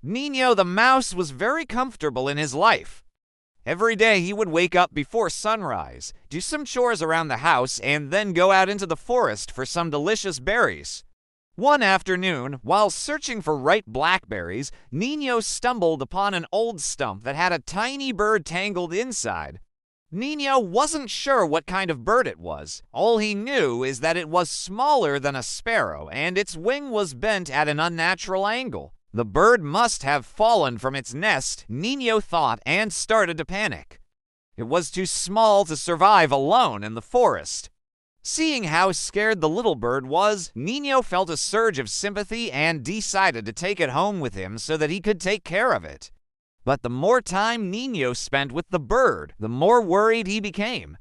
Nino the mouse was very comfortable in his life. Every day he would wake up before sunrise, do some chores around the house, and then go out into the forest for some delicious berries. One afternoon, while searching for ripe blackberries, Nino stumbled upon an old stump that had a tiny bird tangled inside. Nino wasn't sure what kind of bird it was. All he knew is that it was smaller than a sparrow, and its wing was bent at an unnatural angle. The bird must have fallen from its nest, Nino thought, and started to panic. It was too small to survive alone in the forest. Seeing how scared the little bird was, Nino felt a surge of sympathy and decided to take it home with him so that he could take care of it. But the more time Nino spent with the bird, the more worried he became.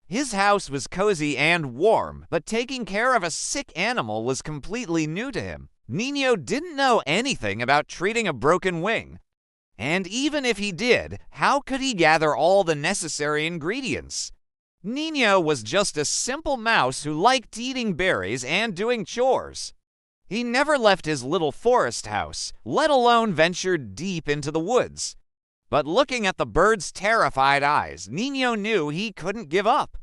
His house was cozy and warm, but taking care of a sick animal was completely new to him. Nino didn't know anything about treating a broken wing. And even if he did, how could he gather all the necessary ingredients? Nino was just a simple mouse who liked eating berries and doing chores. He never left his little forest house, let alone ventured deep into the woods. But looking at the bird's terrified eyes, Nino knew he couldn't give up.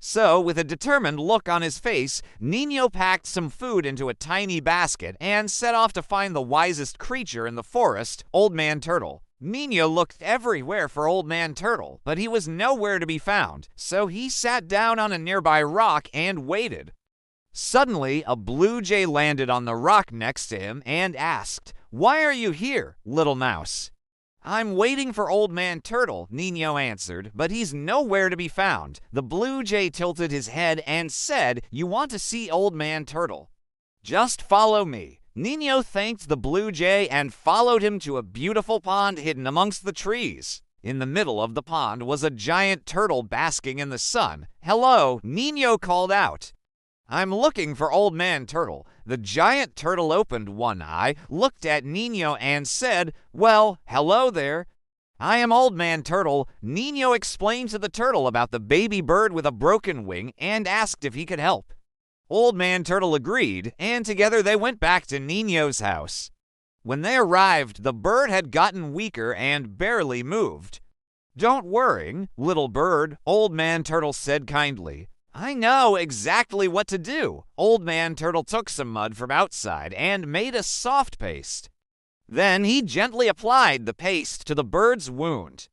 So, with a determined look on his face, Nino packed some food into a tiny basket and set off to find the wisest creature in the forest, Old Man Turtle. Nino looked everywhere for Old Man Turtle, but he was nowhere to be found, so he sat down on a nearby rock and waited. Suddenly, a blue jay landed on the rock next to him and asked, "Why are you here, little mouse?" "I'm waiting for Old Man Turtle," Nino answered, "but he's nowhere to be found." The blue jay tilted his head and said, "You want to see Old Man Turtle? Just follow me." Nino thanked the blue jay and followed him to a beautiful pond hidden amongst the trees. In the middle of the pond was a giant turtle basking in the sun. "Hello," Nino called out. "I'm looking for Old Man Turtle." The giant turtle opened one eye, looked at Nino, and said, "Well, hello there. I am Old Man Turtle." Nino explained to the turtle about the baby bird with a broken wing and asked if he could help. Old Man Turtle agreed, and together they went back to Nino's house. When they arrived, the bird had gotten weaker and barely moved. "Don't worry, little bird," Old Man Turtle said kindly. "I know exactly what to do." Old Man Turtle took some mud from outside and made a soft paste. Then he gently applied the paste to the bird's wound.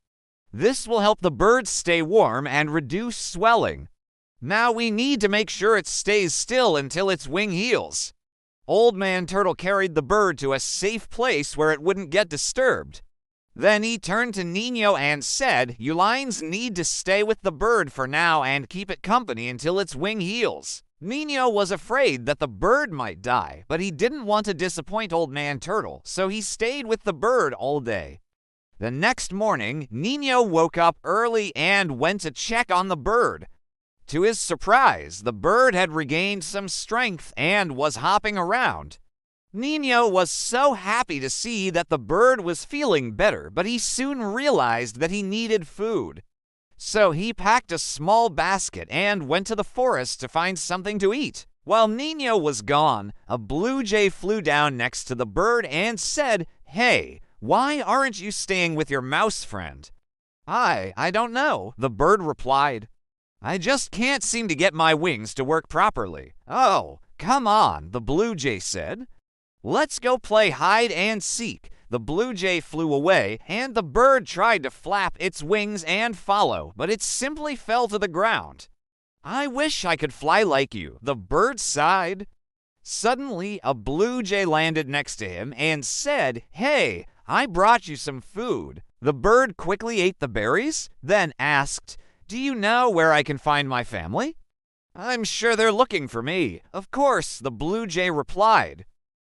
This will help the bird stay warm and reduce swelling. Now we need to make sure it stays still until its wing heals. Old Man Turtle carried the bird to a safe place where it wouldn't get disturbed. Then he turned to Nino and said, "You lions need to stay with the bird for now and keep it company until its wing heals." Nino was afraid that the bird might die, but he didn't want to disappoint Old Man Turtle, so he stayed with the bird all day. The next morning, Nino woke up early and went to check on the bird. To his surprise, the bird had regained some strength and was hopping around. Nino was so happy to see that the bird was feeling better, but he soon realized that he needed food. So he packed a small basket and went to the forest to find something to eat. While Nino was gone, a blue jay flew down next to the bird and said, "Hey, why aren't you staying with your mouse friend?" I don't know," the bird replied. "I just can't seem to get my wings to work properly." "Oh, come on," the blue jay said. "Let's go play hide and seek." The blue jay flew away, and the bird tried to flap its wings and follow, but it simply fell to the ground. "I wish I could fly like you," the bird sighed. Suddenly, a blue jay landed next to him and said, "Hey, I brought you some food." The bird quickly ate the berries, then asked, "Do you know where I can find my family?" "I'm sure they're looking for me." "Of course," the blue jay replied.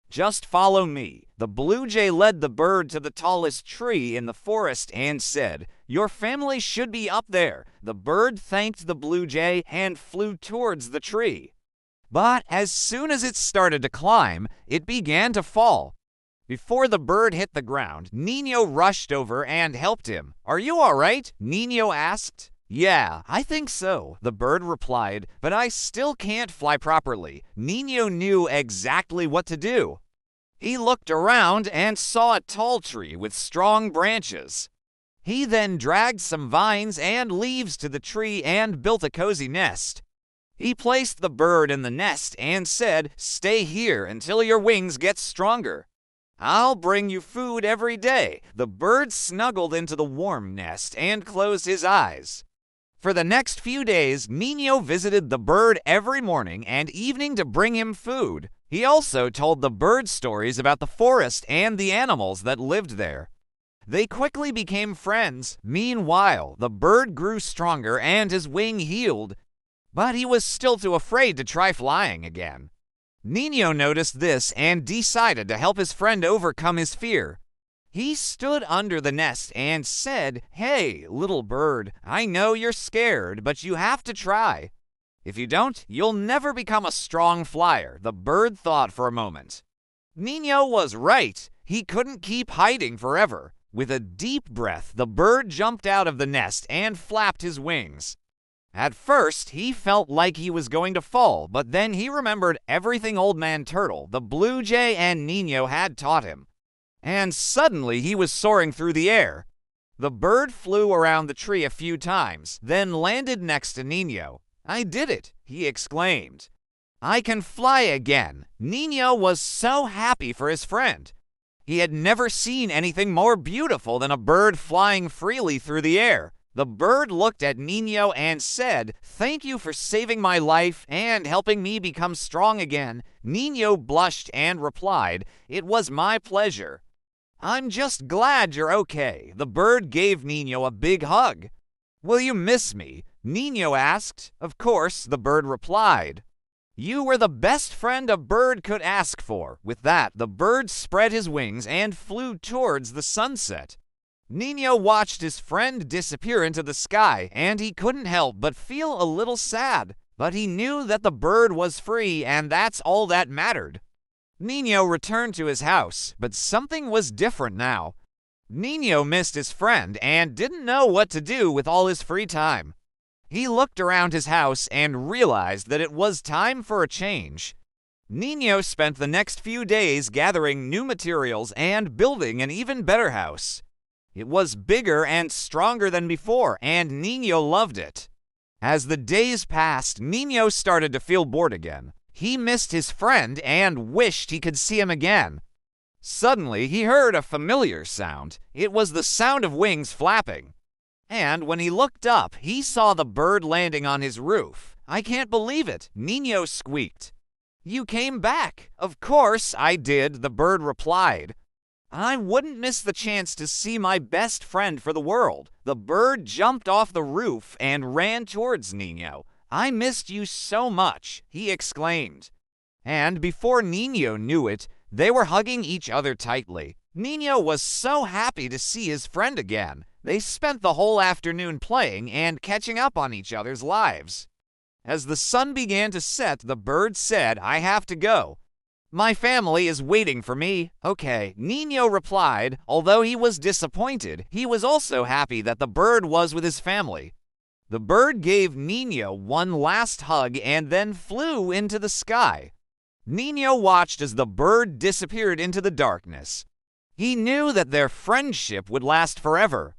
"Just follow me." The blue jay led the bird to the tallest tree in the forest and said, "Your family should be up there." The bird thanked the blue jay and flew towards the tree. But as soon as it started to climb, it began to fall. Before the bird hit the ground, Nino rushed over and helped him. "Are you all right?" Nino asked. "Yeah, I think so," the bird replied, "but I still can't fly properly." Nino knew exactly what to do. He looked around and saw a tall tree with strong branches. He then dragged some vines and leaves to the tree and built a cozy nest. He placed the bird in the nest and said, "Stay here until your wings get stronger. I'll bring you food every day." The bird snuggled into the warm nest and closed his eyes. For the next few days, Nino visited the bird every morning and evening to bring him food. He also told the bird stories about the forest and the animals that lived there. They quickly became friends. Meanwhile, the bird grew stronger and his wing healed, but he was still too afraid to try flying again. Nino noticed this and decided to help his friend overcome his fear. He stood under the nest and said, "Hey, little bird, I know you're scared, but you have to try. If you don't, you'll never become a strong flyer." The bird thought for a moment. Nino was right. He couldn't keep hiding forever. With a deep breath, the bird jumped out of the nest and flapped his wings. At first, he felt like he was going to fall, but then he remembered everything Old Man Turtle, the Blue Jay, and Nino had taught him. And suddenly he was soaring through the air. The bird flew around the tree a few times, then landed next to Nino. "I did it," he exclaimed. "I can fly again." Nino was so happy for his friend. He had never seen anything more beautiful than a bird flying freely through the air. The bird looked at Nino and said, "Thank you for saving my life and helping me become strong again." Nino blushed and replied, "It was my pleasure. I'm just glad you're okay." The bird gave Nino a big hug. "Will you miss me?" Nino asked. "Of course," the bird replied. "You were the best friend a bird could ask for." With that, the bird spread his wings and flew towards the sunset. Nino watched his friend disappear into the sky, and he couldn't help but feel a little sad. But he knew that the bird was free, and that's all that mattered. Nino returned to his house, but something was different now. Nino missed his friend and didn't know what to do with all his free time. He looked around his house and realized that it was time for a change. Nino spent the next few days gathering new materials and building an even better house. It was bigger and stronger than before, and Nino loved it. As the days passed, Nino started to feel bored again. He missed his friend and wished he could see him again. Suddenly, he heard a familiar sound. It was the sound of wings flapping. And when he looked up, he saw the bird landing on his roof. "I can't believe it," Nino squeaked. "You came back." "Of course I did," the bird replied. "I wouldn't miss the chance to see my best friend for the world." The bird jumped off the roof and ran towards Nino. "I missed you so much," he exclaimed. And before Nino knew it, they were hugging each other tightly. Nino was so happy to see his friend again. They spent the whole afternoon playing and catching up on each other's lives. As the sun began to set, the bird said, "I have to go. My family is waiting for me." "Okay," Nino replied. Although he was disappointed, he was also happy that the bird was with his family. The bird gave Nino one last hug and then flew into the sky. Nino watched as the bird disappeared into the darkness. He knew that their friendship would last forever.